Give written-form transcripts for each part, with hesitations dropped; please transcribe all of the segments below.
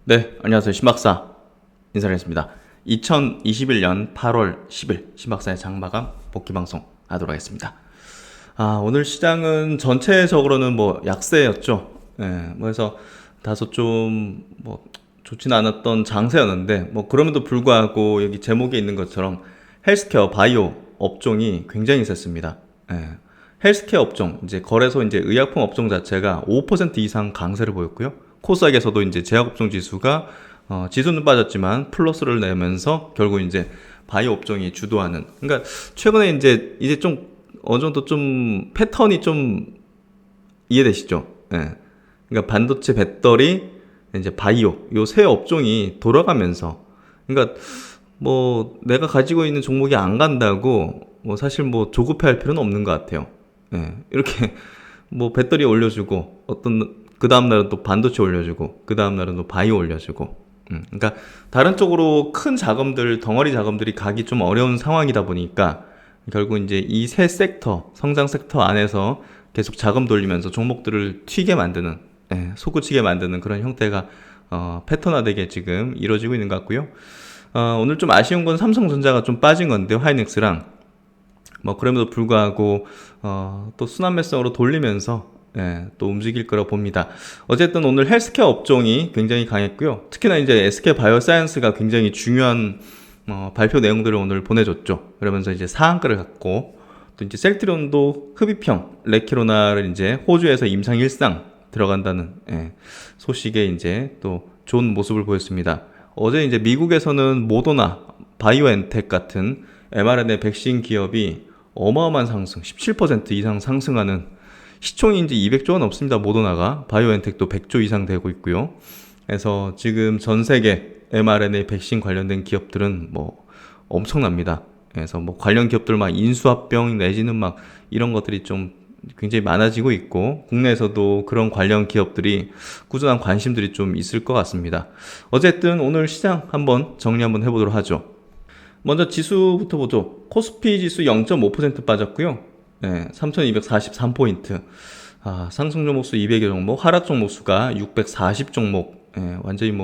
네, 안녕하세요. 신박사 인사드리겠습니다. 2021년 8월 10일 신박사의 장마감 복귀방송 하도록 하겠습니다. 오늘 시장은 전체적으로는 뭐 약세였죠. 예, 그래서 다소 좀 좋지는 않았던 장세였는데 그럼에도 불구하고 여기 제목에 있는 것처럼 헬스케어 바이오 업종이 굉장히 셌습니다. 예, 헬스케어 업종, 이제 거래소 이제 의약품 업종 자체가 5% 이상 강세를 보였고요. 코스닥에서도 이제 제약업종 지수가 지수는 빠졌지만 플러스를 내면서 결국 이제 바이오 업종이 주도하는. 그러니까 최근에 이제 좀 어느 정도 좀 패턴이 좀 이해되시죠? 예. 그러니까 반도체, 배터리, 이제 바이오 요 세 업종이 돌아가면서, 그러니까 내가 가지고 있는 종목이 안 간다고 사실 조급해할 필요는 없는 것 같아요. 예. 이렇게 배터리 올려주고 그 다음 날은 또 반도체 올려주고 그 다음 날은 또 바이오 올려주고. 그러니까 다른 쪽으로 큰 자금들, 덩어리 자금들이 가기 좀 어려운 상황이다 보니까 결국 이제 이 세 섹터, 성장 섹터 안에서 계속 자금 돌리면서 종목들을 튀게 만드는, 솟구치게 만드는 그런 형태가 패턴화되게 지금 이루어지고 있는 것 같고요. 오늘 좀 아쉬운 건 삼성전자가 좀 빠진 건데요, 하이닉스랑. 그럼에도 불구하고 또 순환매성으로 돌리면서 또 움직일 거라고 봅니다. 어쨌든 오늘 헬스케어 업종이 굉장히 강했고요. 특히나 이제 SK 바이오사이언스가 굉장히 중요한 발표 내용들을 오늘 보내줬죠. 그러면서 이제 상한가를 갖고, 또 이제 셀트리온도 흡입형 레키로나를 이제 호주에서 임상 1상 들어간다는 소식에 이제 또 좋은 모습을 보였습니다. 어제 이제 미국에서는 모더나, 바이오엔텍 같은 mRNA 백신 기업이 어마어마한 상승, 17% 이상 상승하는, 시총이 이제 200조 원 넘습니다. 모더나가. 바이오엔텍도 100조 이상 되고 있고요. 그래서 지금 전 세계 mRNA 백신 관련된 기업들은 엄청납니다. 그래서 관련 기업들 막 인수합병 내지는 막 이런 것들이 좀 굉장히 많아지고 있고, 국내에서도 그런 관련 기업들이 꾸준한 관심들이 좀 있을 것 같습니다. 어쨌든 오늘 시장 한번 정리 한번 해보도록 하죠. 먼저 지수부터 보죠. 코스피 지수 0.5% 빠졌고요. 3243포인트. 상승 종목수 200여 종목, 하락 종목수가 640 종목. 완전히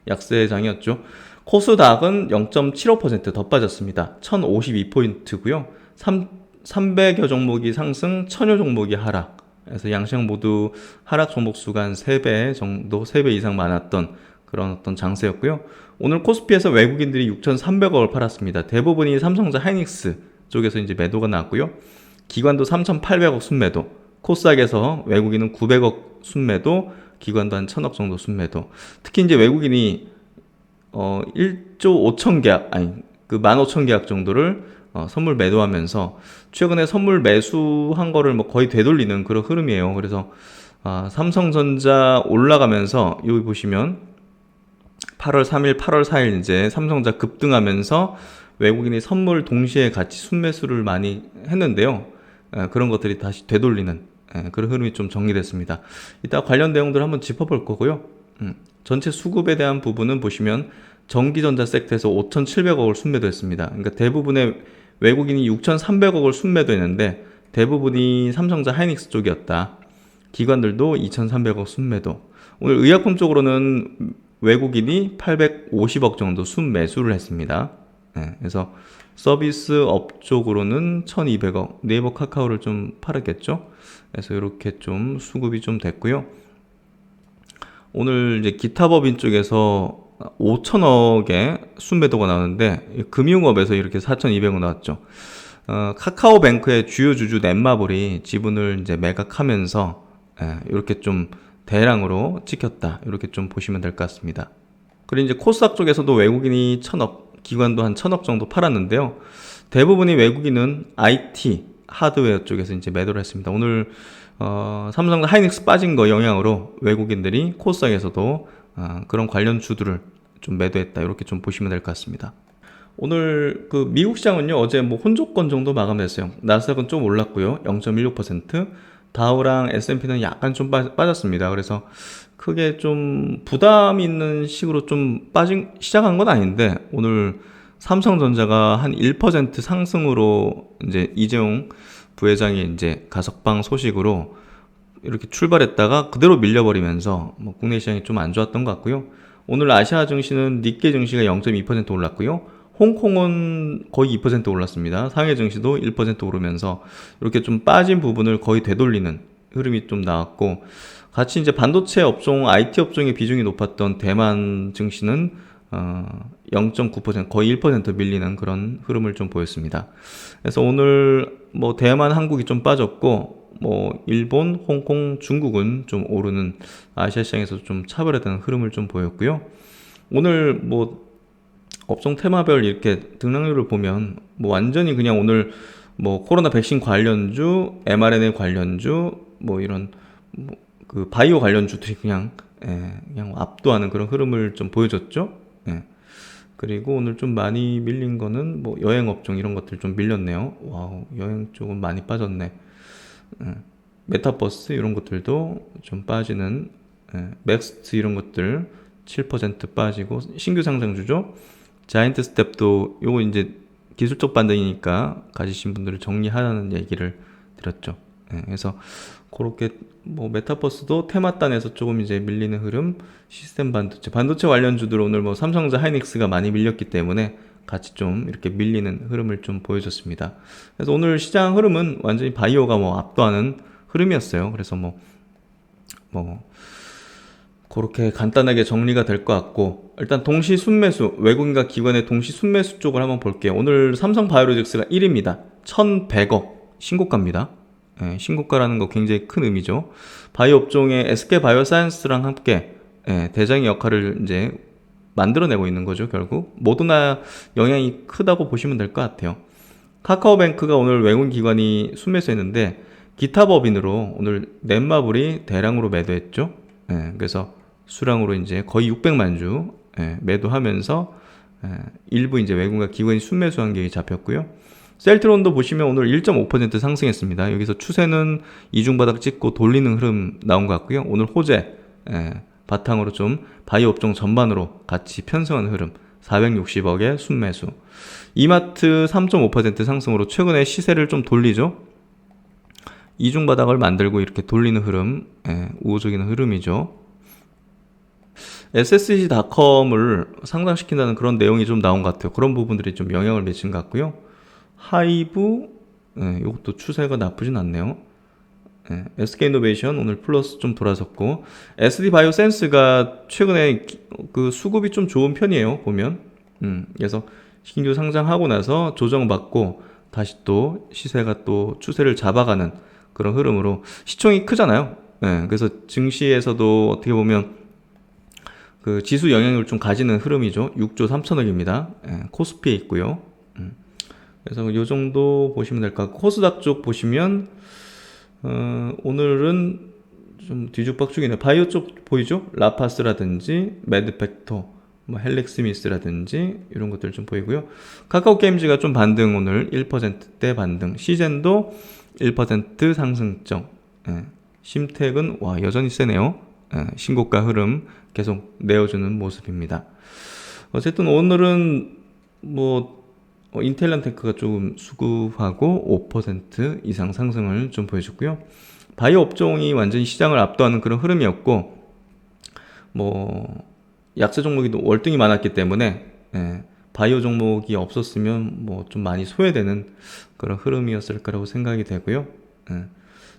약세장이었죠. 코스닥은 0.75% 더 빠졌습니다. 1052포인트고요. 300여 종목이 상승, 1000여 종목이 하락. 그래서 양시장 모두 하락 종목수가 한 3배 정도, 3배 이상 많았던 그런 어떤 장세였고요. 오늘 코스피에서 외국인들이 6,300억을 팔았습니다. 대부분이 삼성전자 하이닉스 쪽에서 이제 매도가 나왔고요. 기관도 3,800억 순매도, 코스닥에서 외국인은 900억 순매도, 기관도 한 1,000억 정도 순매도. 특히 이제 외국인이 1조 5천 계약, 그 15,000계약 정도를 선물 매도하면서 최근에 선물 매수한 거를 거의 되돌리는 그런 흐름이에요. 그래서 삼성전자 올라가면서 여기 보시면 8월 3일, 8월 4일 이제 삼성전자 급등하면서 외국인이 선물 동시에 같이 순매수를 많이 했는데요. 그런 것들이 다시 되돌리는 그런 흐름이 좀 정리됐습니다. 이따 관련 내용들을 한번 짚어볼 거고요. 전체 수급에 대한 부분은 보시면 전기전자 섹터에서 5,700억을 순매도했습니다. 그러니까 대부분의 외국인이 6,300억을 순매도했는데 대부분이 삼성전자 하이닉스 쪽이었다. 기관들도 2,300억 순매도. 오늘 의약품 쪽으로는 외국인이 850억 정도 순매수를 했습니다. 그래서 서비스 업 쪽으로는 1200억, 네이버 카카오를 좀 팔았겠죠. 그래서 이렇게 좀 수급이 좀 됐고요. 오늘 이제 기타 법인 쪽에서 5천억의 순매도가 나오는데, 금융업에서 이렇게 4,200억 나왔죠. 카카오뱅크의 주요 주주 넷마블이 지분을 이제 매각하면서 이렇게 좀 대량으로 찍혔다. 이렇게 좀 보시면 될 것 같습니다. 그리고 이제 코스닥 쪽에서도 외국인이 1,000억, 기관도 한 1,000억 정도 팔았는데요. 대부분이 외국인은 IT, 하드웨어 쪽에서 이제 매도를 했습니다. 오늘 삼성 하이닉스 빠진 거 영향으로 외국인들이 코스닥에서도 그런 관련 주들을 좀 매도했다. 이렇게 좀 보시면 될 것 같습니다. 오늘 그 미국 시장은요, 어제 혼조권 정도 마감됐어요. 나스닥은 좀 올랐고요. 0.16%. 다우랑 S&P는 약간 좀 빠졌습니다. 그래서 크게 좀 부담 있는 식으로 좀 시작한 건 아닌데, 오늘 삼성전자가 한 1% 상승으로 이제 이재용 부회장이 이제 가석방 소식으로 이렇게 출발했다가 그대로 밀려버리면서 국내 시장이 좀 안 좋았던 것 같고요. 오늘 아시아 증시는 니케 증시가 0.2% 올랐고요. 홍콩은 거의 2% 올랐습니다. 상해 증시도 1% 오르면서 이렇게 좀 빠진 부분을 거의 되돌리는 흐름이 좀 나왔고, 같이 이제 반도체 업종, IT 업종의 비중이 높았던 대만 증시는 0.9% 거의 1% 밀리는 그런 흐름을 좀 보였습니다. 그래서 오늘 뭐 대만, 한국이 좀 빠졌고, 뭐 일본, 홍콩, 중국은 좀 오르는, 아시아 시장에서 좀 차별화되는 흐름을 좀 보였고요. 오늘 뭐 업종 테마별 이렇게 등락률을 보면 뭐 완전히 그냥 오늘 뭐 코로나 백신 관련주, mRNA 관련주, 뭐 이런 뭐그 바이오 관련주들이 그냥 압도하는 그런 흐름을 좀 보여줬죠. 예. 그리고 오늘 좀 많이 밀린 거는 뭐 여행 업종 이런 것들 좀 밀렸네요. 와우, 여행 쪽은 많이 빠졌네. 예. 메타버스 이런 것들도 좀 빠지는, 맥스트 이런 것들 7% 빠지고, 신규 상장주죠. 자이언트 스텝도 요거 이제 기술적 반등이니까 가지신 분들을 정리하라는 얘기를 드렸죠. 그래서 그렇게 뭐 메타버스도 테마단에서 조금 이제 밀리는 흐름, 시스템 반도체 관련주들 오늘 뭐 삼성전자, 하이닉스가 많이 밀렸기 때문에 같이 좀 이렇게 밀리는 흐름을 좀 보여줬습니다. 그래서 오늘 시장 흐름은 완전히 바이오가 뭐 압도하는 흐름이었어요. 그래서 뭐 그렇게 간단하게 정리가 될 것 같고, 일단 동시 순매수, 외국인과 기관의 동시 순매수 쪽을 한번 볼게요. 오늘 삼성 바이오로직스가 1위입니다. 1100억 신고가입니다. 신고가라는 거 굉장히 큰 의미죠. 바이오 업종의 SK 바이오사이언스랑 함께 대장의 역할을 이제 만들어내고 있는 거죠. 결국 모두나 영향이 크다고 보시면 될 것 같아요. 카카오뱅크가 오늘 외국인 기관이 순매수했는데 기타 법인으로 오늘 넷마블이 대량으로 매도했죠. 그래서 수량으로 이제 거의 600만 주 매도하면서 일부 이제 외국인과 기관이 순매수한 게 잡혔고요. 셀트론도 보시면 오늘 1.5% 상승했습니다. 여기서 추세는 이중바닥 찍고 돌리는 흐름 나온 것 같고요. 오늘 호재 바탕으로 좀 바이오 업종 전반으로 같이 편승하는 흐름, 460억의 순매수. 이마트 3.5% 상승으로 최근에 시세를 좀 돌리죠. 이중바닥을 만들고 이렇게 돌리는 흐름, 우호적인 흐름이죠. SSC닷컴을 상장시킨다는 그런 내용이 좀 나온 것 같아요. 그런 부분들이 좀 영향을 미친 것 같고요. 하이브, 이것도 추세가 나쁘진 않네요. SK이노베이션 오늘 플러스 좀 돌아섰고, SD바이오센스가 최근에 그 수급이 좀 좋은 편이에요. 보면 그래서 신규 상장하고 나서 조정받고 다시 또 시세가 또 추세를 잡아가는 그런 흐름으로 시총이 크잖아요. 그래서 증시에서도 어떻게 보면 그 지수 영향을 좀 가지는 흐름이죠. 6조 3천억입니다. 코스피에 있고요. 그래서 이 정도 보시면 될 것 같고, 코스닥 쪽 보시면 오늘은 좀 뒤죽박죽이네. 바이오 쪽 보이죠? 라파스라든지 매드팩토, 뭐 헬렉스미스라든지 이런 것들 좀 보이고요. 카카오 게임즈가 좀 반등, 오늘 1%대 반등. 시젠도 1% 상승점. 심택은 와 여전히 세네요. 신고가 흐름 계속 내어주는 모습입니다. 어쨌든 오늘은 뭐 인텔란테크가 조금 수급하고 5% 이상 상승을 좀 보여줬고요. 바이오 업종이 완전히 시장을 압도하는 그런 흐름이었고, 뭐 약세 종목이 월등히 많았기 때문에 바이오 종목이 없었으면 뭐 좀 많이 소외되는 그런 흐름이었을 거라고 생각이 되고요.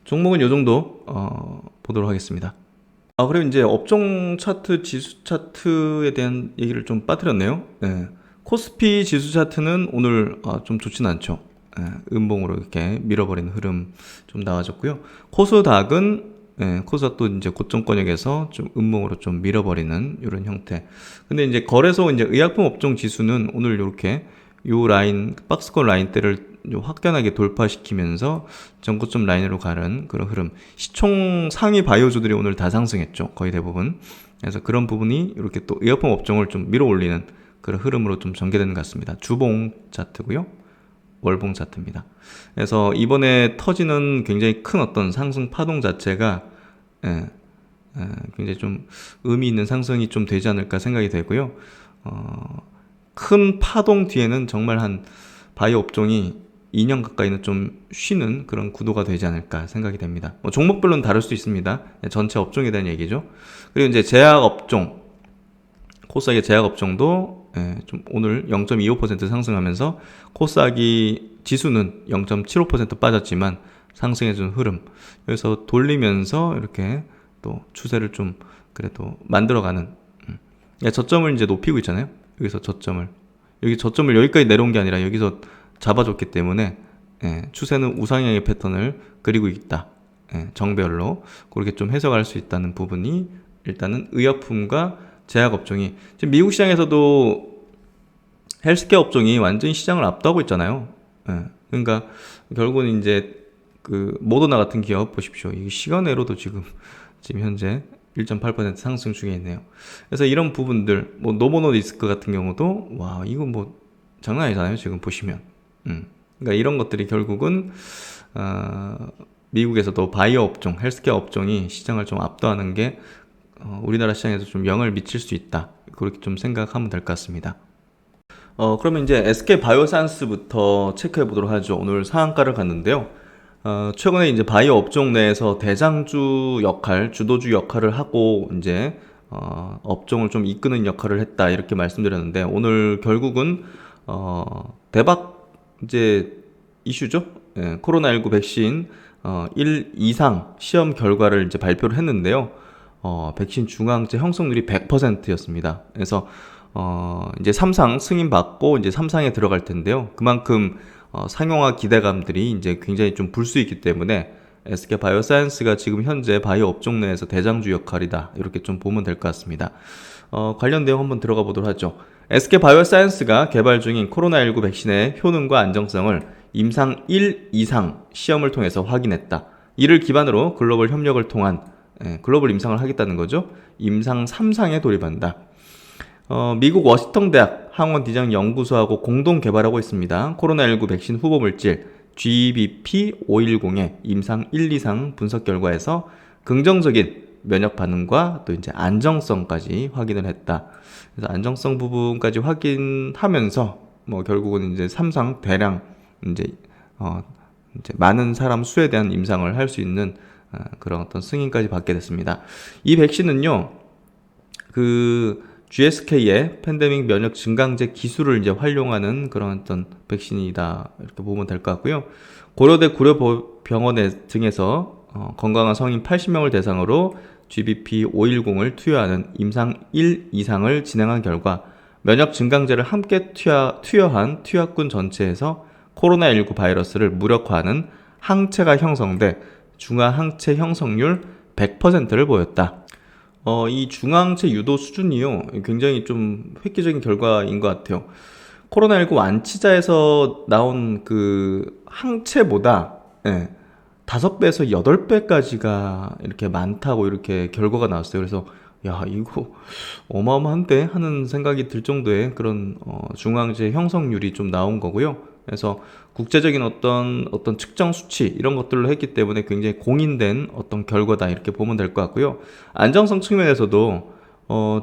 종목은 이 정도 보도록 하겠습니다. 그리고 이제 업종 차트, 지수 차트에 대한 얘기를 좀 빠뜨렸네요. 코스피 지수 차트는 오늘 좀 좋진 않죠. 음봉으로 이렇게 밀어버리는 흐름 좀 나와줬고요. 코스닥은 코스닥도 이제 고점권역에서 좀 음봉으로 좀 밀어버리는 이런 형태. 근데 이제 거래소 이제 의약품 업종 지수는 오늘 이렇게 요 라인, 박스권 라인대를 확연하게 돌파시키면서 전고점 라인으로 가는 그런 흐름. 시총 상위 바이오주들이 오늘 다 상승했죠. 거의 대부분. 그래서 그런 부분이 이렇게 또 의약품 업종을 좀 밀어 올리는 그런 흐름으로 좀 전개되는 것 같습니다. 주봉 차트고요. 월봉 차트입니다. 그래서 이번에 터지는 굉장히 큰 어떤 상승 파동 자체가 굉장히 좀 의미 있는 상승이 좀 되지 않을까 생각이 되고요. 큰 파동 뒤에는 정말 한 바이오 업종이 2년 가까이는 좀 쉬는 그런 구도가 되지 않을까 생각이 됩니다. 뭐 종목별로는 다를 수 있습니다. 전체 업종에 대한 얘기죠. 그리고 이제 제약 업종, 코스닥의 제약업종도 좀 오늘 0.25% 상승하면서 코스닥이 지수는 0.75% 빠졌지만 상승해준 흐름, 여기서 돌리면서 이렇게 또 추세를 좀 그래도 만들어가는, 저점을 이제 높이고 있잖아요. 여기서 저점을 여기까지 내려온 게 아니라 여기서 잡아줬기 때문에 추세는 우상향의 패턴을 그리고 있다. 정별로 그렇게 좀 해석할 수 있다는 부분이, 일단은 의약품과 제약업종이 지금 미국 시장에서도 헬스케어 업종이 완전히 시장을 압도하고 있잖아요. 그러니까 결국은 이제 그 모더나 같은 기업 보십시오. 이 시간외로도 지금 현재 1.8% 상승 중에 있네요. 그래서 이런 부분들, 뭐 노보노 디스크 같은 경우도 와, 이거 뭐 장난 아니잖아요. 지금 보시면. 그러니까 이런 것들이 결국은 미국에서도 바이오 업종, 헬스케어 업종이 시장을 좀 압도하는 게 우리나라 시장에서 좀 영향을 미칠 수 있다. 그렇게 좀 생각하면 될 것 같습니다. 그러면 이제 SK 바이오사이언스부터 체크해 보도록 하죠. 오늘 상한가를 갔는데요. 최근에 이제 바이오 업종 내에서 대장주 역할, 주도주 역할을 하고 이제 업종을 좀 이끄는 역할을 했다, 이렇게 말씀드렸는데, 오늘 결국은 대박 이제 이슈죠. 코로나19 백신 1 이상 시험 결과를 이제 발표를 했는데요. 백신 중앙체 형성률이 100%였습니다. 그래서 이제 3상 승인 받고 이제 3상에 들어갈 텐데요. 그만큼 상용화 기대감들이 이제 굉장히 좀 불 수 있기 때문에 SK 바이오사이언스가 지금 현재 바이오 업종 내에서 대장주 역할이다, 이렇게 좀 보면 될 것 같습니다. 관련 내용 한번 들어가 보도록 하죠. SK 바이오사이언스가 개발 중인 코로나19 백신의 효능과 안정성을 임상 1 이상 시험을 통해서 확인했다. 이를 기반으로 글로벌 협력을 통한 글로벌 임상을 하겠다는 거죠. 임상 3상에 돌입한다. 미국 워싱턴 대학 항원 디자인 연구소하고 공동 개발하고 있습니다. 코로나19 백신 후보 물질 GBP510의 임상 1, 2상 분석 결과에서 긍정적인 면역 반응과 또 이제 안정성까지 확인을 했다. 그래서 안정성 부분까지 확인하면서 뭐 결국은 이제 3상 대량 이제 많은 사람 수에 대한 임상을 할 수 있는 그런 어떤 승인까지 받게 됐습니다. 이 백신은요, 그 GSK의 팬데믹 면역 증강제 기술을 이제 활용하는 그런 어떤 백신이다, 이렇게 보면 될 것 같고요. 고려대 구려병원 등에서 건강한 성인 80명을 대상으로 GBP510을 투여하는 임상 1 이상을 진행한 결과 면역 증강제를 함께 투여한 투약군 전체에서 코로나19 바이러스를 무력화하는 항체가 형성돼 중화 항체 형성률 100%를 보였다. 이 중화항체 유도 수준이요, 굉장히 좀 획기적인 결과인 것 같아요. 코로나19 완치자에서 나온 그 항체보다 5배에서 8배까지가 이렇게 많다고 이렇게 결과가 나왔어요. 그래서 야, 이거 어마어마한데 하는 생각이 들 정도의 그런 중화항체 형성률이 좀 나온 거고요. 그래서 국제적인 어떤 측정 수치 이런 것들로 했기 때문에 굉장히 공인된 어떤 결과다, 이렇게 보면 될 것 같고요. 안정성 측면에서도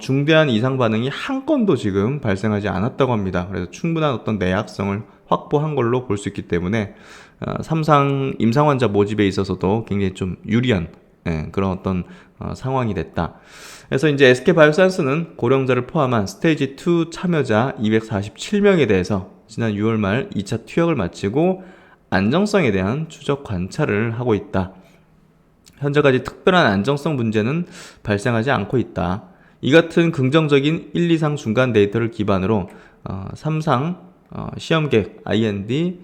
중대한 이상 반응이 한 건도 지금 발생하지 않았다고 합니다. 그래서 충분한 어떤 내약성을 확보한 걸로 볼 수 있기 때문에 3상 임상 환자 모집에 있어서도 굉장히 좀 유리한 그런 어떤 상황이 됐다. 그래서 이제 SK바이오사이언스는 고령자를 포함한 스테이지 2 참여자 247명에 대해서 지난 6월 말 2차 투약을 마치고 안정성에 대한 추적 관찰을 하고 있다. 현재까지 특별한 안정성 문제는 발생하지 않고 있다. 이 같은 긍정적인 1, 2상 중간 데이터를 기반으로 3상 시험 계획 IND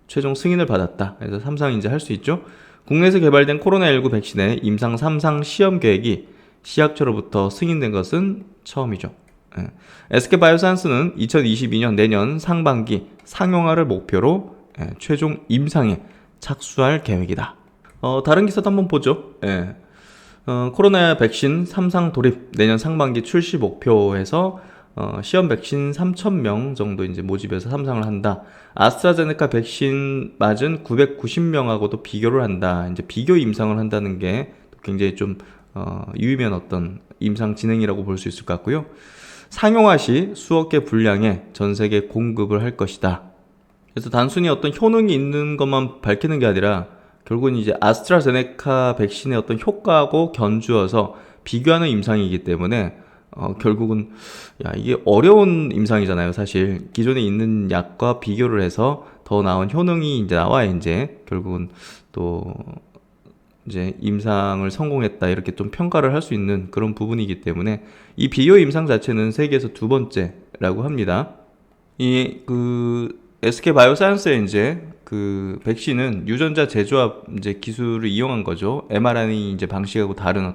최종 승인을 받았다. 그래서 3상 이제 할 수 있죠. 국내에서 개발된 코로나19 백신의 임상 3상 시험 계획이 시약처로부터 승인된 것은 처음이죠. SK바이오사이언스는 2022년 내년 상반기 상용화를 목표로 최종 임상에 착수할 계획이다. 다른 기사도 한번 보죠. 코로나 백신 3상 돌입 내년 상반기 출시 목표에서 시험 백신 3,000명 정도 이제 모집해서 3상을 한다. 아스트라제네카 백신 맞은 990명하고도 비교를 한다. 이제 비교 임상을 한다는 게 굉장히 좀 유의미한 어떤 임상 진행이라고 볼 수 있을 것 같고요. 상용화 시 수억 개 분량의 전 세계 공급을 할 것이다. 그래서 단순히 어떤 효능이 있는 것만 밝히는 게 아니라 결국은 이제 아스트라제네카 백신의 어떤 효과하고 견주어서 비교하는 임상이기 때문에 결국은 이게 어려운 임상이잖아요. 사실 기존에 있는 약과 비교를 해서 더 나은 효능이 이제 나와야 이제 결국은 또 이제 임상을 성공했다 이렇게 좀 평가를 할 수 있는 그런 부분이기 때문에 이 비교 임상 자체는 세계에서 두 번째라고 합니다. 이 SK 바이오사이언스의 이제 그 백신은 유전자 재조합 이제 기술을 이용한 거죠. mRNA 이제 방식하고 다른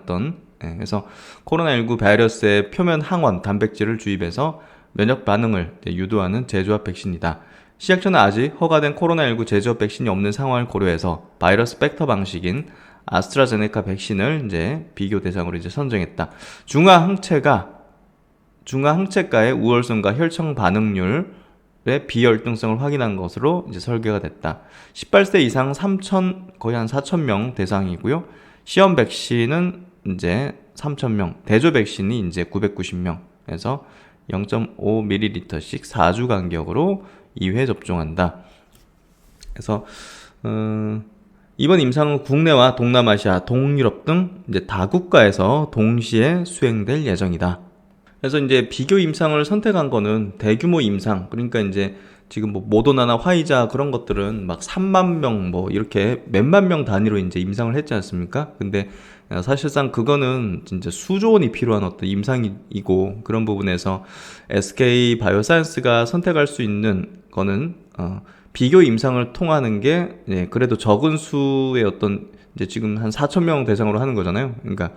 그래서 코로나19 바이러스의 표면 항원 단백질을 주입해서 면역 반응을 유도하는 재조합 백신이다. 시약처는 아직 허가된 코로나19 재조합 백신이 없는 상황을 고려해서 바이러스 벡터 방식인 아스트라제네카 백신을 이제 비교 대상으로 이제 선정했다. 중화항체가의 우월성과 혈청 반응률의 비열등성을 확인한 것으로 이제 설계가 됐다. 18세 이상 거의 한 4,000명 대상이고요. 시험 백신은 이제 3,000명, 대조 백신이 이제 990명에서 0.5ml씩 4주 간격으로 2회 접종한다. 그래서 이번 임상은 국내와 동남아시아, 동유럽 등 이제 다국가에서 동시에 수행될 예정이다. 그래서 이제 비교 임상을 선택한 거는 대규모 임상, 그러니까 이제 지금 뭐 모더나나 화이자 그런 것들은 막 3만 명 뭐 이렇게 몇만 명 단위로 이제 임상을 했지 않습니까? 근데 사실상 그거는 진짜 수조 원이 필요한 어떤 임상이고 그런 부분에서 SK 바이오사이언스가 선택할 수 있는 거는 비교 임상을 통하는 게 그래도 적은 수의 이제 지금 한 4,000명 대상으로 하는 거잖아요. 그러니까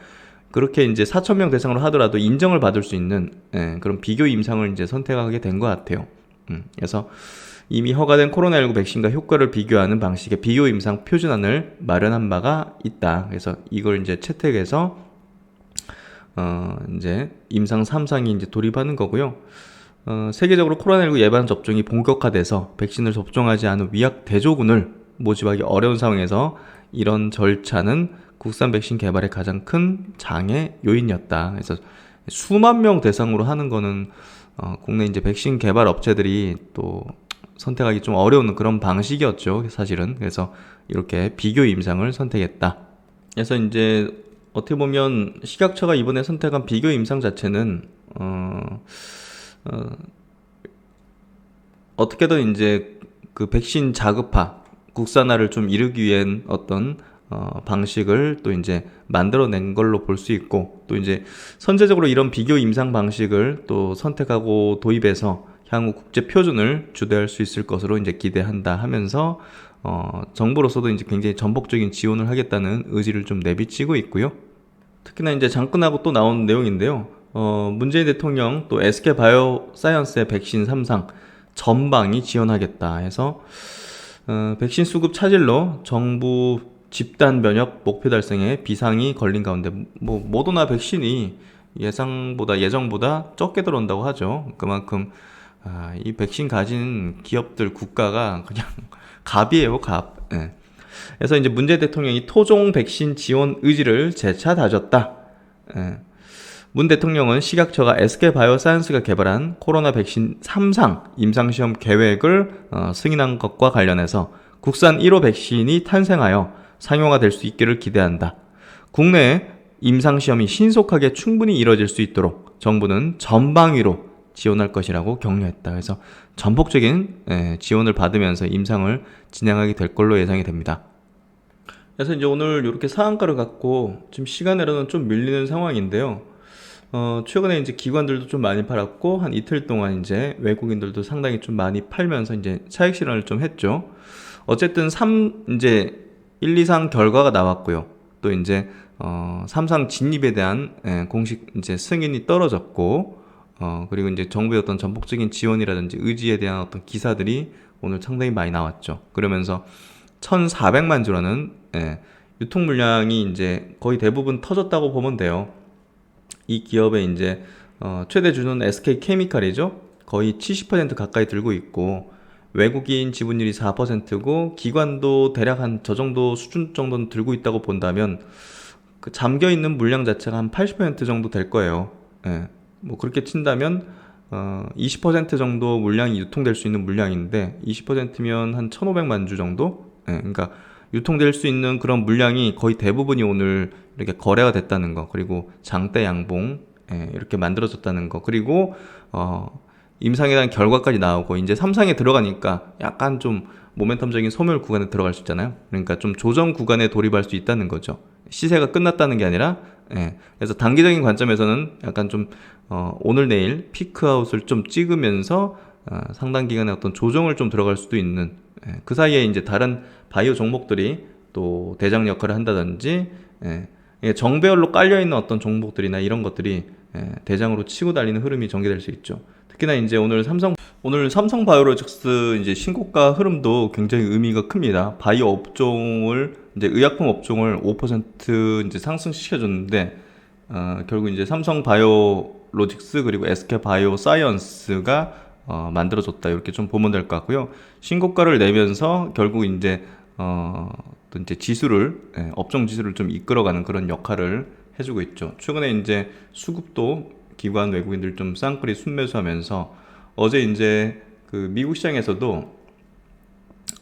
그렇게 이제 4,000명 대상으로 하더라도 인정을 받을 수 있는 그런 비교 임상을 이제 선택하게 된 것 같아요. 그래서 이미 허가된 코로나19 백신과 효과를 비교하는 방식의 비교 임상 표준안을 마련한 바가 있다. 그래서 이걸 이제 채택해서 이제 임상 3상이 이제 돌입하는 거고요. 세계적으로 코로나19 예방 접종이 본격화돼서 백신을 접종하지 않은 위약 대조군을 모집하기 어려운 상황에서 이런 절차는 국산 백신 개발의 가장 큰 장애 요인이었다. 그래서 수만 명 대상으로 하는 거는 국내 이제 백신 개발 업체들이 또 선택하기 좀 어려운 그런 방식이었죠, 사실은. 그래서 이렇게 비교 임상을 선택했다. 그래서 이제 어떻게 보면 식약처가 이번에 선택한 비교 임상 자체는 어떻게든 이제 그 백신 자급화, 국산화를 좀 이루기 위한 방식을 또 이제 만들어낸 걸로 볼 수 있고, 또 이제 선제적으로 이런 비교 임상 방식을 또 선택하고 도입해서 향후 국제 표준을 주도할 수 있을 것으로 이제 기대한다 하면서 정부로서도 이제 굉장히 전폭적인 지원을 하겠다는 의지를 좀 내비치고 있고요. 특히나 이제 잠깐하고 또 나온 내용인데요. 문재인 대통령 또 SK 바이오사이언스의 백신 3상 전방이 지원하겠다 해서 백신 수급 차질로 정부 집단 면역 목표 달성에 비상이 걸린 가운데 모더나 백신이 예정보다 적게 들어온다고 하죠. 그만큼 이 백신 가진 기업들 국가가 그냥 갑이에요, 갑. 그래서 이제 문재인 대통령이 토종 백신 지원 의지를 재차 다졌다. 문 대통령은 식약처가 SK 바이오사이언스가 개발한 코로나 백신 3상 임상시험 계획을 승인한 것과 관련해서 국산 1호 백신이 탄생하여 상용화 될 수 있기를 기대한다. 국내 임상시험이 신속하게 충분히 이뤄질 수 있도록 정부는 전방위로 지원할 것이라고 격려했다. 그래서 전폭적인 지원을 받으면서 임상을 진행하게 될 걸로 예상이 됩니다. 그래서 이제 오늘 이렇게 상한가를 갖고 지금 시간으로는 좀 밀리는 상황인데요. 최근에 이제 기관들도 좀 많이 팔았고 한 이틀 동안 이제 외국인들도 상당히 좀 많이 팔면서 이제 차익 실현을 좀 했죠. 어쨌든 1, 2상 결과가 나왔고요. 또 이제 3상 진입에 대한 공식 이제 승인이 떨어졌고, 그리고 이제 정부의 어떤 전폭적인 지원이라든지 의지에 대한 어떤 기사들이 오늘 상당히 많이 나왔죠. 그러면서 1,400만 주라는 유통 물량이 이제 거의 대부분 터졌다고 보면 돼요. 이 기업의 이제 최대 주주는 SK 케미칼이죠. 거의 70% 가까이 들고 있고, 외국인 지분율이 4%고 기관도 대략 한 저 정도 수준 정도는 들고 있다고 본다면 그 잠겨 있는 물량 자체가 한 80% 정도 될 거예요. 뭐 그렇게 친다면 20% 정도 물량이 유통될 수 있는 물량인데 20%면 한 1,500만 주 정도? 그러니까 유통될 수 있는 그런 물량이 거의 대부분이 오늘 이렇게 거래가 됐다는 거, 그리고 장대 양봉 이렇게 만들어졌다는 거. 그리고 임상에 대한 결과까지 나오고 이제 3상에 들어가니까 약간 좀 모멘텀적인 소멸 구간에 들어갈 수 있잖아요. 그러니까 좀 조정 구간에 돌입할 수 있다는 거죠. 시세가 끝났다는 게 아니라, 그래서 단기적인 관점에서는 약간 좀 오늘 내일 피크아웃을 좀 찍으면서 상당 기간의 어떤 조정을 좀 들어갈 수도 있는, 그 사이에 이제 다른 바이오 종목들이 또 대장 역할을 한다든지, 정배열로 깔려있는 어떤 종목들이나 이런 것들이 대장으로 치고 달리는 흐름이 전개될 수 있죠. 특히나 이제 오늘 삼성 바이오로직스 이제 신고가 흐름도 굉장히 의미가 큽니다. 바이오 업종을 이제 의약품 업종을 5% 이제 상승시켜줬는데 결국 이제 삼성 바이오로직스 그리고 SK 바이오사이언스가 만들어줬다 이렇게 좀 보면 될 것 같고요. 신고가를 내면서 결국 이제 또 이제 지수를 업종 지수를 좀 이끌어가는 그런 역할을 해주고 있죠. 최근에 이제 수급도 기관 외국인들 좀 쌍끌이 순매수하면서 어제 이제 그 미국 시장에서도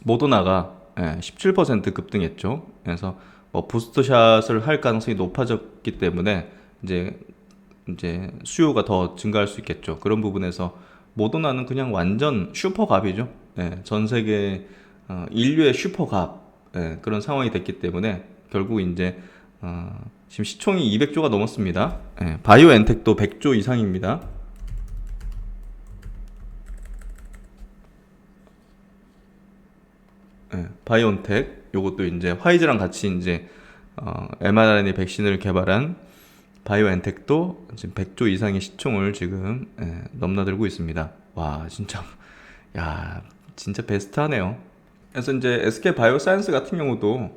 모더나가 17% 급등했죠. 그래서 뭐 부스트샷을 할 가능성이 높아졌기 때문에 이제 수요가 더 증가할 수 있겠죠. 그런 부분에서 모더나는 그냥 완전 슈퍼갑이죠. 전 세계 인류의 슈퍼갑 그런 상황이 됐기 때문에 결국 이제 지금 시총이 200조가 넘었습니다. 바이오엔텍도 100조 이상입니다. 바이오엔텍 요것도 이제 화이자랑 같이 이제 mRNA 백신을 개발한 바이오엔텍도 지금 100조 이상의 시총을 지금 넘나들고 있습니다. 와 진짜 야 진짜 베스트하네요. 그래서 이제 SK 바이오사이언스 같은 경우도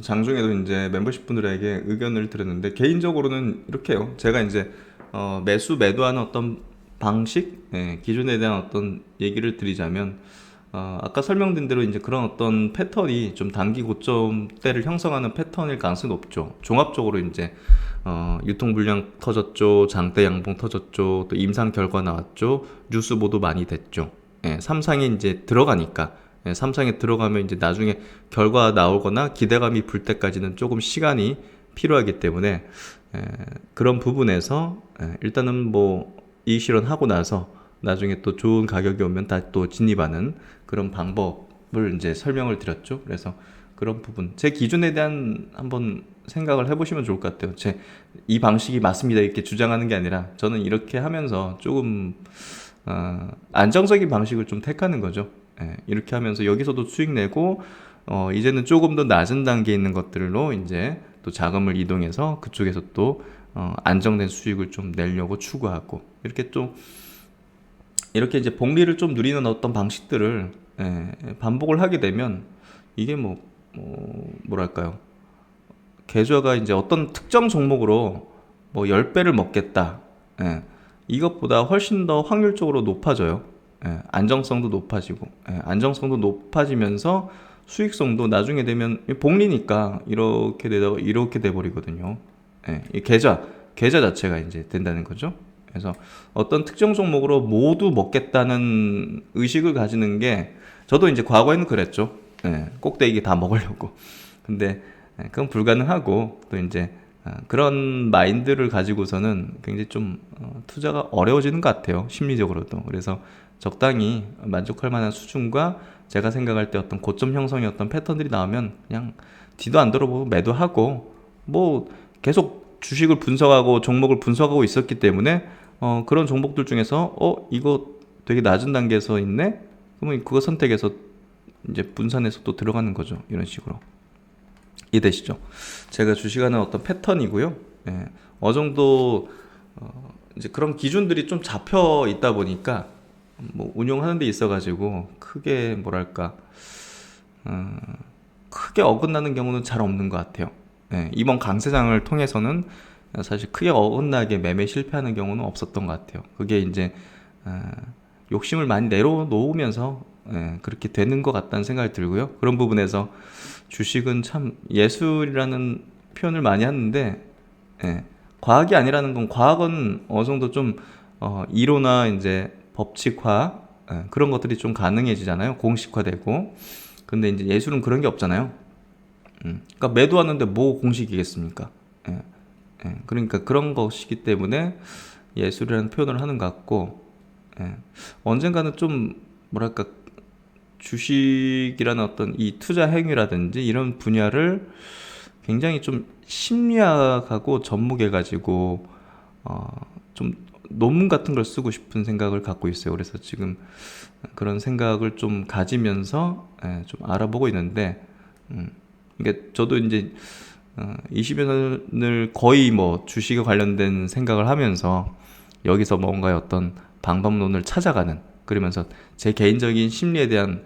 장중에도 이제 멤버십 분들에게 의견을 드렸는데 개인적으로는 이렇게요. 제가 이제 매도하는 어떤 방식, 기준에 대한 어떤 얘기를 드리자면 아까 설명드린 대로 이제 그런 어떤 패턴이 좀 단기 고점대를 형성하는 패턴일 가능성이 높죠. 종합적으로 이제 유통 불량 터졌죠, 장대 양봉 터졌죠, 또 임상 결과 나왔죠, 뉴스 보도 많이 됐죠. 삼상에 이제 들어가니까. 삼상에 들어가면 이제 나중에 결과 나오거나 기대감이 불 때까지는 조금 시간이 필요하기 때문에 그런 부분에서 일단은 뭐 이익 실현하고 나서 나중에 또 좋은 가격이 오면 다시 또 진입하는 그런 방법을 이제 설명을 드렸죠. 그래서 그런 부분 제 기준에 대한 한번 생각을 해보시면 좋을 것 같아요. 이 방식이 맞습니다 이렇게 주장하는 게 아니라 저는 이렇게 하면서 조금 안정적인 방식을 좀 택하는 거죠. 이렇게 하면서 여기서도 수익 내고 이제는 조금 더 낮은 단계에 있는 것들로 이제 또 자금을 이동해서 그쪽에서 또 안정된 수익을 좀 내려고 추구하고 이렇게 이제 복리를 좀 누리는 어떤 방식들을 반복을 하게 되면 이게 뭐랄까요, 계좌가 이제 어떤 특정 종목으로 뭐 10배를 먹겠다, 이것보다 훨씬 더 확률적으로 높아져요. 안정성도 높아지고, 안정성도 높아지면서 수익성도 나중에 되면 복리니까 이렇게 돼버리거든요. 이 계좌 자체가 이제 된다는 거죠. 그래서 어떤 특정 종목으로 모두 먹겠다는 의식을 가지는 게 저도 이제 과거에는 그랬죠. 꼭대기 다 먹으려고. 근데 그건 불가능하고 또 이제 그런 마인드를 가지고서는 굉장히 좀 투자가 어려워지는 것 같아요. 심리적으로도. 그래서 적당히 만족할 만한 수준과 제가 생각할 때 어떤 고점 형성의 어떤 패턴들이 나오면 그냥 뒤도 안 돌아보고 매도하고 뭐 계속 주식을 분석하고 종목을 분석하고 있었기 때문에 그런 종목들 중에서 이거 되게 낮은 단계에서 있네? 그러면 그거 선택해서 이제 분산해서 또 들어가는 거죠. 이런 식으로. 이해되시죠? 제가 주식하는 어떤 패턴이고요. 어느 정도 이제 그런 기준들이 좀 잡혀 있다 보니까 뭐 운용하는 데 있어가지고 크게 뭐랄까 크게 어긋나는 경우는 잘 없는 것 같아요. 이번 강세장을 통해서는 사실 크게 어긋나게 매매 실패하는 경우는 없었던 것 같아요. 그게 이제 욕심을 많이 내려놓으면서 그렇게 되는 것 같다는 생각이 들고요. 그런 부분에서 주식은 참 예술이라는 표현을 많이 하는데 과학이 아니라는 건, 과학은 어느 정도 좀 이론화 이제 법칙화 그런 것들이 좀 가능해지잖아요. 공식화되고. 근데 이제 예술은 그런 게 없잖아요. 그러니까 매도하는데 뭐 공식이겠습니까? 그러니까 그런 것이기 때문에 예술이라는 표현을 하는 것 같고, 언젠가는 좀 뭐랄까 주식이라는 어떤 이 투자 행위라든지 이런 분야를 굉장히 좀 심리학하고 접목해 가지고 좀 논문 같은 걸 쓰고 싶은 생각을 갖고 있어요. 그래서 지금 그런 생각을 좀 가지면서 좀 알아보고 있는데, 그러니까 저도 이제 20여 년을 거의 뭐 주식에 관련된 생각을 하면서 여기서 뭔가의 어떤 방법론을 찾아가는, 그러면서 제 개인적인 심리에 대한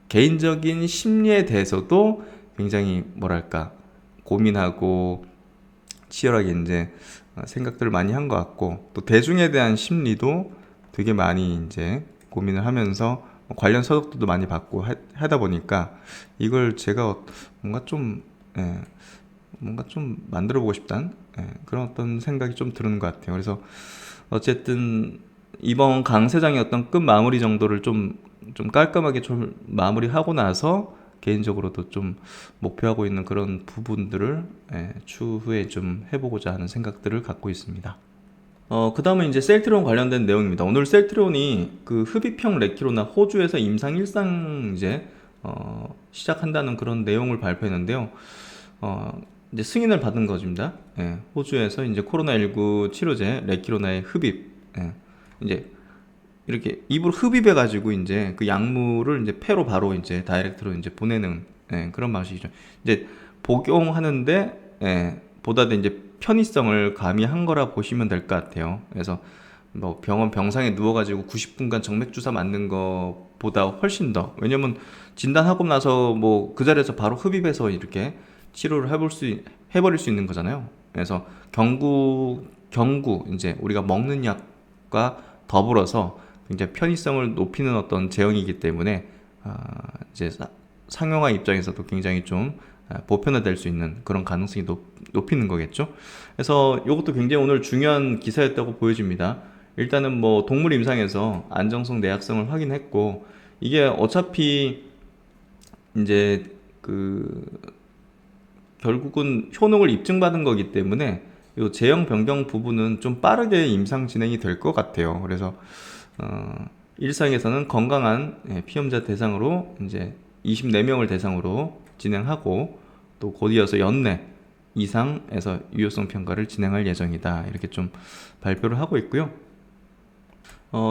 개인적인 심리에 대해서도 굉장히 뭐랄까 고민하고 치열하게 이제 생각들을 많이 한 것 같고, 또 대중에 대한 심리도 되게 많이 이제 고민을 하면서 관련 서적들도 많이 받고 하다 보니까 이걸 제가 뭔가 좀 뭔가 좀 만들어 보고 싶다는 그런 어떤 생각이 좀 드는 것 같아요. 그래서 어쨌든 이번 강세장의 어떤 끝 마무리 정도를 좀 깔끔하게 좀 마무리하고 나서 개인적으로도 좀 목표하고 있는 그런 부분들을 추후에 좀 해보고자 하는 생각들을 갖고 있습니다. 그 다음은 이제 셀트리온 관련된 내용입니다. 오늘 셀트리온이 그 흡입형 레키로나 호주에서 임상 1상 이제 시작한다는 그런 내용을 발표했는데요. 이제 승인을 받은 것입니다. 호주에서 이제 코로나19 치료제 레키로나의 흡입, 이제 이렇게 입으로 흡입해가지고 이제 그 약물을 이제 폐로 바로 이제 다이렉트로 이제 보내는 그런 방식이죠. 이제 복용하는데 보다 이제 편의성을 가미한 거라 보시면 될 것 같아요. 그래서 뭐 병원 병상에 누워가지고 90분간 정맥 주사 맞는 것보다 훨씬 더, 왜냐면 진단하고 나서 뭐 그 자리에서 바로 흡입해서 이렇게 치료를 해버릴 수 있는 거잖아요. 그래서 경구 이제 우리가 먹는 약과 더불어서 굉장히 편의성을 높이는 어떤 제형이기 때문에 이제 상용화 입장에서도 굉장히 좀 보편화될 수 있는 그런 가능성이 높이는 거겠죠. 그래서 이것도 굉장히 오늘 중요한 기사였다고 보여집니다. 일단은 뭐 동물 임상에서 안정성, 내약성을 확인했고, 이게 어차피 이제 그 결국은 효능을 입증받은 거기 때문에 이 제형 변경 부분은 좀 빠르게 임상 진행이 될 것 같아요. 그래서 일상에서는 건강한 피험자 대상으로 이제 24명을 대상으로 진행하고, 또 곧 이어서 연내 이상에서 유효성 평가를 진행할 예정이다, 이렇게 좀 발표를 하고 있고요.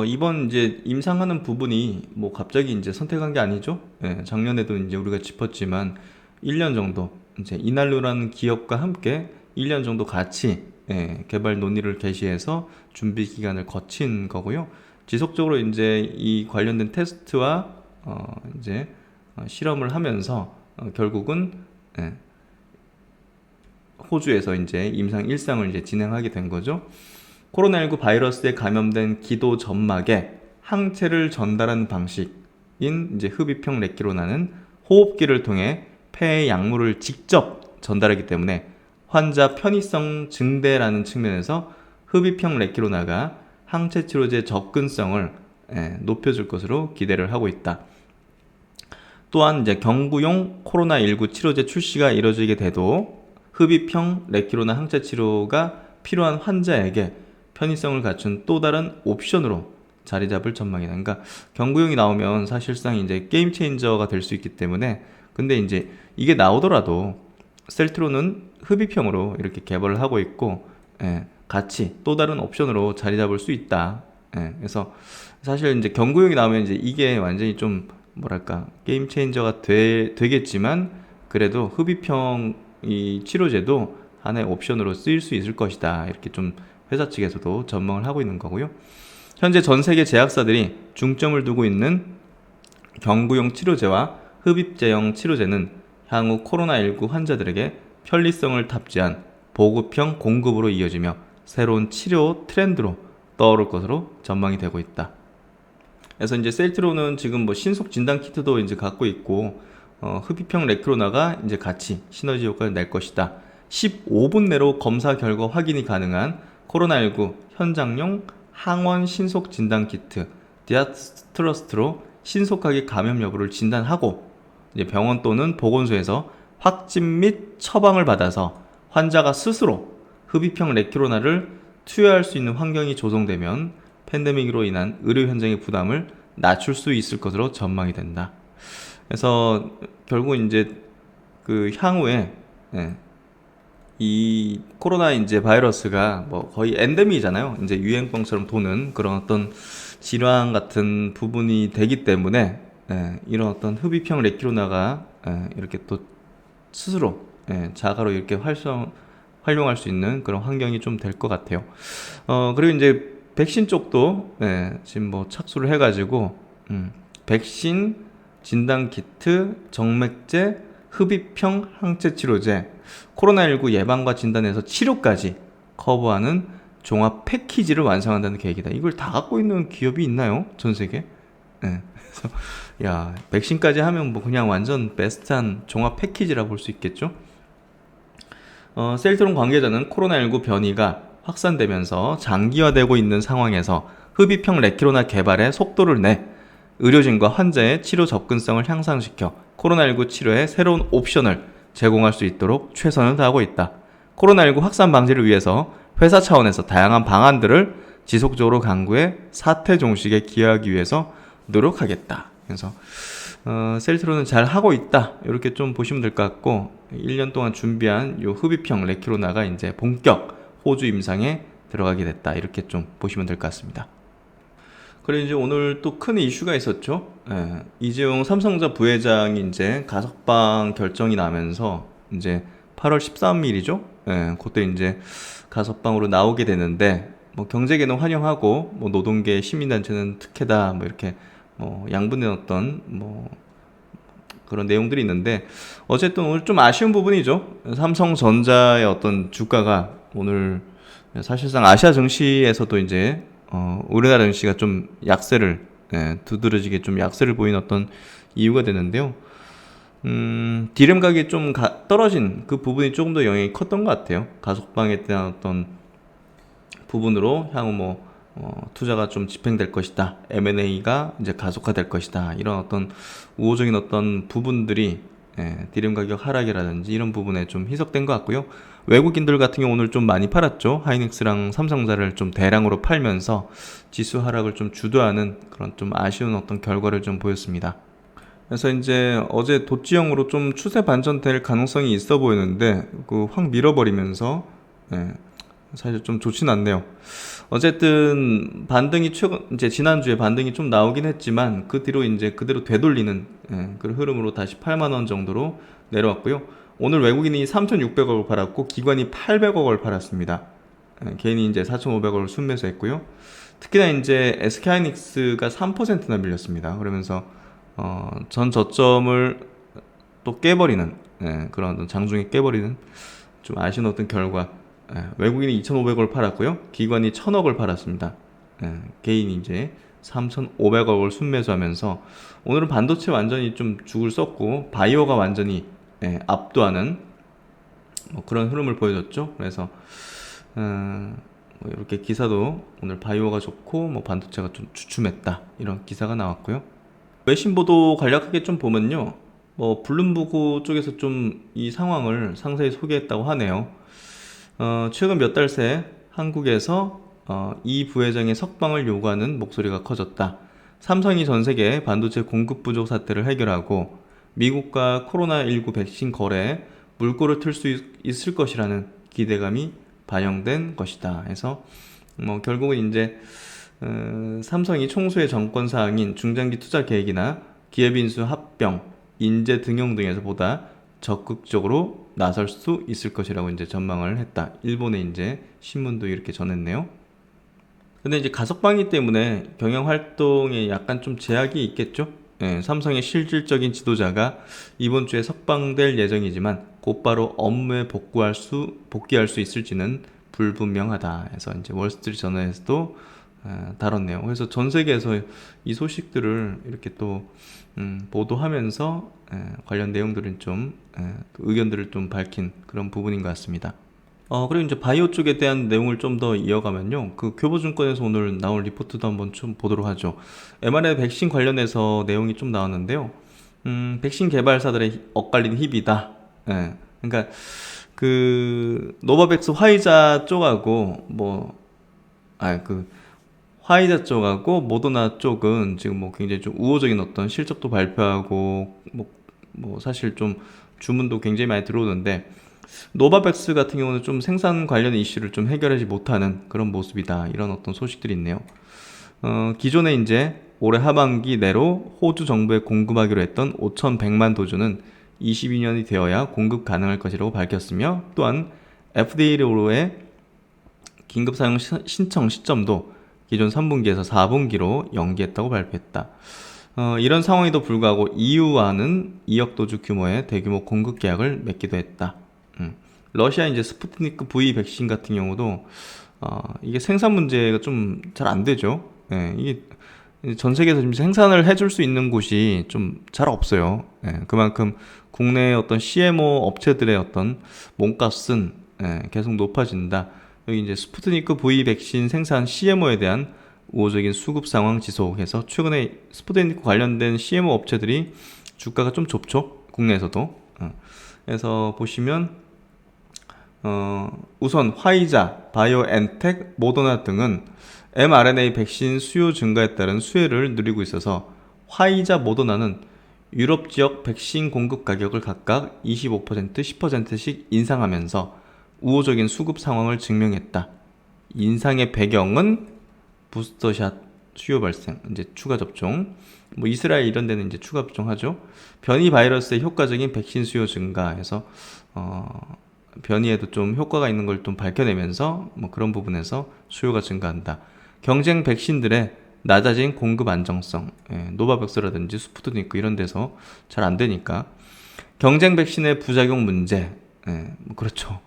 이번 이제 임상하는 부분이 뭐 갑자기 이제 선택한 게 아니죠. 작년에도 이제 우리가 짚었지만 1년 정도 이제 이날루라는 기업과 함께 1년 정도 같이 개발 논의를 개시해서 준비 기간을 거친 거고요. 지속적으로 이제 이 관련된 테스트와 이제 실험을 하면서 결국은 호주에서 이제 임상 1상을 이제 진행하게 된 거죠. 코로나19 바이러스에 감염된 기도 점막에 항체를 전달하는 방식인 이제 흡입형 레키로나는 호흡기를 통해 폐에 약물을 직접 전달하기 때문에 환자 편의성 증대라는 측면에서 흡입형 레키로나가 항체 치료제 접근성을 높여줄 것으로 기대를 하고 있다. 또한 이제 경구용 코로나19 치료제 출시가 이뤄지게 돼도 흡입형 레키로나 항체 치료가 필요한 환자에게 편의성을 갖춘 또 다른 옵션으로 자리 잡을 전망이다. 그러니까 경구용이 나오면 사실상 이제 게임 체인저가 될 수 있기 때문에, 근데 이제 이게 나오더라도 셀트로는 흡입형으로 이렇게 개발을 하고 있고, 같이 또 다른 옵션으로 자리 잡을 수 있다. 그래서 사실 이제 경구용이 나오면 이제 이게 완전히 좀 뭐랄까 게임 체인저가 되겠지만, 그래도 흡입형 이 치료제도 하나의 옵션으로 쓰일 수 있을 것이다, 이렇게 좀 회사 측에서도 전망을 하고 있는 거고요. 현재 전 세계 제약사들이 중점을 두고 있는 경구용 치료제와 흡입제형 치료제는 향후 코로나19 환자들에게 편리성을 탑재한 보급형 공급으로 이어지며 새로운 치료 트렌드로 떠오를 것으로 전망이 되고 있다. 그래서 이제 셀트로는 지금 뭐 신속 진단 키트도 이제 갖고 있고, 흡입형 레키로나가 이제 같이 시너지 효과를 낼 것이다. 15분 내로 검사 결과 확인이 가능한 코로나19 현장용 항원 신속 진단 키트 디아트러스트로 신속하게 감염 여부를 진단하고, 이제 병원 또는 보건소에서 확진 및 처방을 받아서 환자가 스스로 흡입형 레키로나를 투여할 수 있는 환경이 조성되면 팬데믹으로 인한 의료 현장의 부담을 낮출 수 있을 것으로 전망이 된다. 그래서 결국 이제 그 향후에 이 코로나 이제 바이러스가 뭐 거의 엔데믹이잖아요. 이제 유행병처럼 도는 그런 어떤 질환 같은 부분이 되기 때문에 이런 어떤 흡입형 레키로나가 이렇게 또 스스로 자가로 이렇게 활용할 수 있는 그런 환경이 좀 될 것 같아요. 그리고 이제 백신 쪽도 지금 뭐 착수를 해가지고 백신, 진단 키트, 정맥제, 흡입형 항체 치료제, 코로나19 예방과 진단에서 치료까지 커버하는 종합 패키지를 완성한다는 계획이다. 이걸 다 갖고 있는 기업이 있나요? 전 세계? 그래서 야, 백신까지 하면 뭐 그냥 완전 베스트한 종합 패키지라 볼 수 있겠죠? 셀트론 관계자는 코로나19 변이가 확산되면서 장기화되고 있는 상황에서 흡입형 레키로나 개발에 속도를 내 의료진과 환자의 치료 접근성을 향상시켜 코로나19 치료에 새로운 옵션을 제공할 수 있도록 최선을 다하고 있다. 코로나19 확산 방지를 위해서 회사 차원에서 다양한 방안들을 지속적으로 강구해 사태 종식에 기여하기 위해서 노력하겠다. 그래서 셀트론은 잘 하고 있다. 이렇게 좀 보시면 될 것 같고 1년 동안 준비한 요 흡입형 레키로나가 이제 본격 호주 임상에 들어가게 됐다. 이렇게 좀 보시면 될 것 같습니다. 그리고 이제 오늘 또 큰 이슈가 있었죠. 이재용 삼성전자 부회장이 이제 가석방 결정이 나면서 이제 8월 13일이죠. 그때 이제 가석방으로 나오게 되는데 뭐 경제계는 환영하고 뭐 노동계 시민단체는 특혜다 뭐 이렇게 뭐 양분의 어떤 뭐 그런 내용들이 있는데 어쨌든 오늘 좀 아쉬운 부분이죠. 삼성전자의 어떤 주가가 오늘 사실상 아시아 증시에서도 이제 우리나라 증시가 좀 약세를 두드러지게 좀 약세를 보인 어떤 이유가 되는데요. 디램 가격이 좀 떨어진 그 부분이 조금 더 영향이 컸던 것 같아요. 가속방에 대한 어떤 부분으로 향후 뭐 투자가 좀 집행될 것이다. M&A가 이제 가속화될 것이다. 이런 어떤 우호적인 어떤 부분들이 디램 가격 하락이라든지 이런 부분에 좀 희석된 것 같고요. 외국인들 같은 경우 오늘 좀 많이 팔았죠. 하이닉스랑 삼성전자를 좀 대량으로 팔면서 지수 하락을 좀 주도하는 그런 좀 아쉬운 어떤 결과를 좀 보였습니다. 그래서 이제 어제 도지형으로 좀 추세 반전될 가능성이 있어 보이는데 그 확 밀어버리면서 사실 좀 좋진 않네요. 어쨌든 반등이 이제 지난주에 반등이 좀 나오긴 했지만 그 뒤로 이제 그대로 되돌리는 그런 흐름으로 다시 8만 원 정도로 내려왔고요. 오늘 외국인이 3,600억을 팔았고 기관이 800억을 팔았습니다. 개인이 이제 4,500억을 순매수했고요. 특히나 이제 SK하이닉스가 3%나 밀렸습니다. 그러면서 전 저점을 또 깨버리는 그런 어떤 장중에 깨버리는 좀 아쉬운 어떤 결과. 외국인이 2,500억을 팔았고요. 기관이 1,000억을 팔았습니다. 개인이 이제 3,500억을 순매수하면서 오늘은 반도체 완전히 좀 죽을 썼고 바이오가 완전히 압도하는 뭐 그런 흐름을 보여줬죠. 그래서 뭐 이렇게 기사도 오늘 바이오가 좋고 뭐 반도체가 좀 주춤했다 이런 기사가 나왔고요. 외신 보도 간략하게 좀 보면요, 뭐 블룸버그 쪽에서 좀 이 상황을 상세히 소개했다고 하네요. 최근 몇 달 새 한국에서 이 부회장의 석방을 요구하는 목소리가 커졌다. 삼성이 전 세계 반도체 공급 부족 사태를 해결하고 미국과 코로나19 백신 거래에 물꼬를 틀 수 있을 것이라는 기대감이 반영된 것이다. 해서 뭐 결국은 이제 삼성이 총수의 정권 사항인 중장기 투자 계획이나 기업 인수 합병, 인재 등용 등에서 보다 적극적으로 나설 수 있을 것이라고 이제 전망을 했다. 일본의 이제 신문도 이렇게 전했네요. 근데 이제 가석방이기 때문에 경영 활동에 약간 좀 제약이 있겠죠? 삼성의 실질적인 지도자가 이번 주에 석방될 예정이지만 곧바로 업무에 복귀할 수 있을지는 불분명하다. 해서 이제 월스트리트 저널에서도 다뤘네요. 그래서 전 세계에서 이 소식들을 이렇게 또 보도하면서 관련 내용들은 좀 의견들을 좀 밝힌 그런 부분인 것 같습니다. 그리고 이제 바이오 쪽에 대한 내용을 좀 더 이어가면요, 그 교보증권에서 오늘 나온 리포트도 한번 좀 보도록 하죠. mRNA 백신 관련해서 내용이 좀 나왔는데요. 백신 개발사들의 엇갈린 희비다. 그러니까 그 노바백스 화이자 쪽하고 화이자 쪽하고 모더나 쪽은 지금 뭐 굉장히 좀 우호적인 어떤 실적도 발표하고 사실 좀 주문도 굉장히 많이 들어오는데, 노바백스 같은 경우는 좀 생산 관련 이슈를 좀 해결하지 못하는 그런 모습이다, 이런 어떤 소식들이 있네요. 기존에 이제 올해 하반기 내로 호주 정부에 공급하기로 했던 5,100만 도주는 22년이 되어야 공급 가능할 것이라고 밝혔으며, 또한 FDA로의 긴급 사용 신청 시점도 기존 3분기에서 4분기로 연기했다고 발표했다. 이런 상황에도 불구하고 EU와는 2억 도주 규모의 대규모 공급 계약을 맺기도 했다. 러시아 이제 스푸트니크 V 백신 같은 경우도 이게 생산 문제가 좀 잘 안 되죠. 예, 이게 전 세계에서 지금 생산을 해줄 수 있는 곳이 좀 잘 없어요. 예, 그만큼 국내 어떤 CMO 업체들의 어떤 몸값은 계속 높아진다. 여기 이제 스푸트니크 V 백신 생산 CMO에 대한 우호적인 수급 상황 지속해서 최근에 스푸트니크 관련된 CMO 업체들이 주가가 좀 좁죠, 국내에서도. 그래서 보시면 우선 화이자, 바이오엔텍, 모더나 등은 mRNA 백신 수요 증가에 따른 수혜를 누리고 있어서 화이자, 모더나는 유럽 지역 백신 공급 가격을 각각 25%, 10%씩 인상하면서 우호적인 수급 상황을 증명했다. 인상의 배경은 부스터샷 수요 발생, 이제 추가 접종, 이스라엘 이런 데는 이제 추가 접종하죠. 변이 바이러스의 효과적인 백신 수요 증가해서 변이에도 좀 효과가 있는 걸 좀 밝혀내면서 그런 부분에서 수요가 증가한다. 경쟁 백신들의 낮아진 공급 안정성, 노바백스라든지 스푸트니크 이런 데서 잘 안 되니까. 경쟁 백신의 부작용 문제, 그렇죠.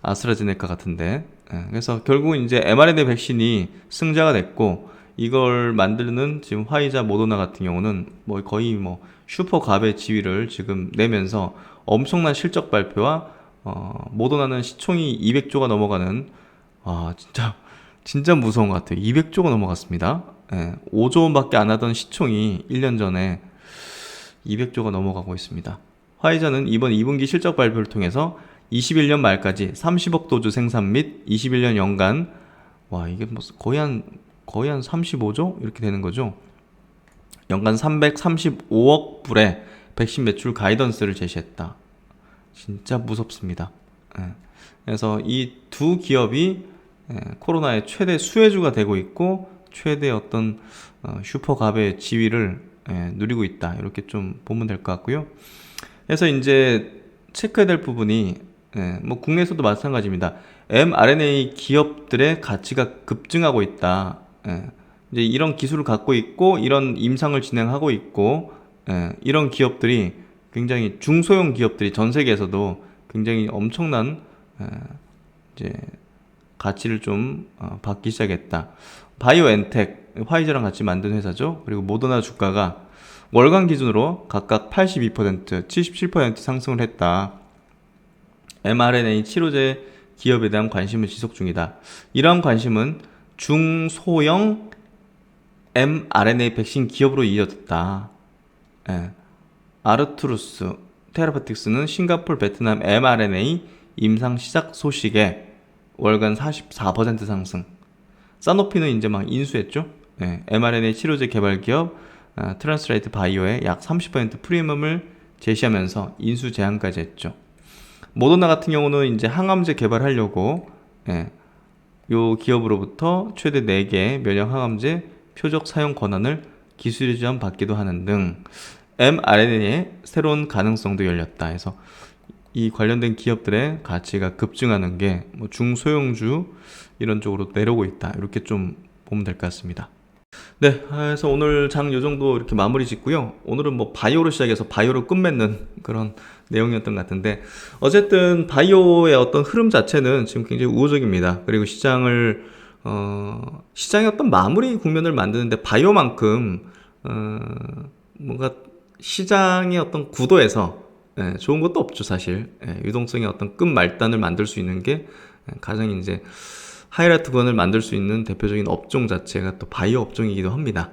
아스트라제네카 같은데. 그래서 결국은 이제 mRNA 백신이 승자가 됐고, 이걸 만드는 지금 화이자, 모더나 같은 경우는 거의 슈퍼 갑의 지위를 지금 내면서 엄청난 실적 발표와 모더나는 시총이 200조가 넘어가는, 진짜 무서운 것 같아요. 200조가 넘어갔습니다. 5조원밖에 안 하던 시총이 1년 전에 200조가 넘어가고 있습니다. 화이자는 이번 2분기 실적 발표를 통해서 21년 말까지 30억 도주 생산 및 21년 연간, 이게 거의 한 35조? 이렇게 되는 거죠. 연간 335억 불의 백신 매출 가이던스를 제시했다. 진짜 무섭습니다. 그래서 이 두 기업이 코로나의 최대 수혜주가 되고 있고, 최대 어떤 슈퍼갑의 지위를 누리고 있다, 이렇게 좀 보면 될 것 같고요. 그래서 이제 체크해야 될 부분이, 국내에서도 마찬가지입니다. mRNA 기업들의 가치가 급증하고 있다. 이제 이런 기술을 갖고 있고, 이런 임상을 진행하고 있고, 이런 기업들이 굉장히 중소형 기업들이 전 세계에서도 굉장히 엄청난 이제 가치를 좀 받기 시작했다. 바이오엔텍, 화이자랑 같이 만든 회사죠. 그리고 모더나 주가가 월간 기준으로 각각 82%, 77% 상승을 했다. mRNA 치료제 기업에 대한 관심은 지속 중이다. 이러한 관심은 중소형 mRNA 백신 기업으로 이어졌다. 아르투루스 테라페틱스는 싱가포르, 베트남 mRNA 임상 시작 소식에 월간 44% 상승. 사노피는 이제 인수했죠. mRNA 치료제 개발 기업 트랜스레이트 바이오에 약 30% 프리미엄을 제시하면서 인수 제한까지 했죠. 모더나 같은 경우는 이제 항암제 개발하려고 요 기업으로부터 최대 4개 면역 항암제 표적 사용 권한을 기술 지원 받기도 하는 등 mRNA의 새로운 가능성도 열렸다. 해서 이 관련된 기업들의 가치가 급증하는 게 중소형주 이런 쪽으로 내려오고 있다, 이렇게 좀 보면 될 것 같습니다. 네, 그래서 오늘 장 요 정도 이렇게 마무리 짓고요. 오늘은 바이오로 시작해서 바이오로 끝맺는 그런 내용이었던 것 같은데, 어쨌든 바이오의 어떤 흐름 자체는 지금 굉장히 우호적입니다. 그리고 시장의 어떤 마무리 국면을 만드는데 바이오만큼 뭔가 시장의 어떤 구도에서 좋은 것도 없죠, 사실. 유동성의 어떤 끝 말단을 만들 수 있는 게 가장 이제 하이라이트 구간을 만들 수 있는 대표적인 업종 자체가 또 바이오 업종이기도 합니다.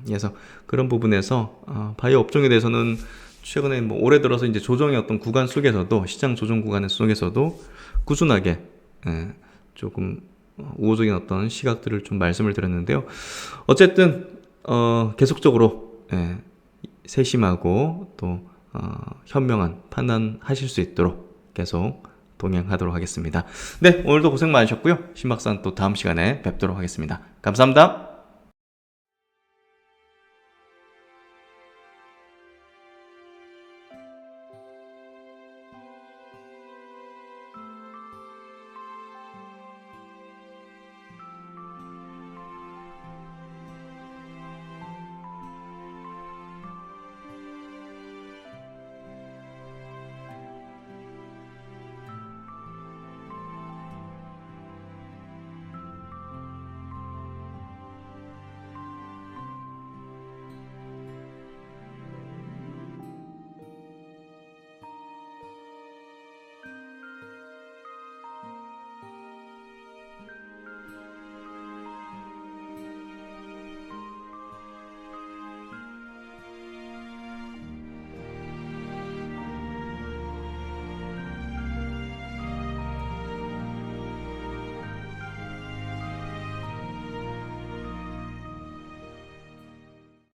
그래서 그런 부분에서 바이오 업종에 대해서는 최근에 뭐 올해 들어서 이제 조정의 어떤 구간 속에서도 시장 조정 구간 속에서도 꾸준하게 조금 우호적인 어떤 시각들을 좀 말씀을 드렸는데요. 어쨌든 계속적으로 세심하고 또 현명한 판단하실 수 있도록 계속 동행하도록 하겠습니다. 네, 오늘도 고생 많으셨고요. 신박사는 또 다음 시간에 뵙도록 하겠습니다. 감사합니다.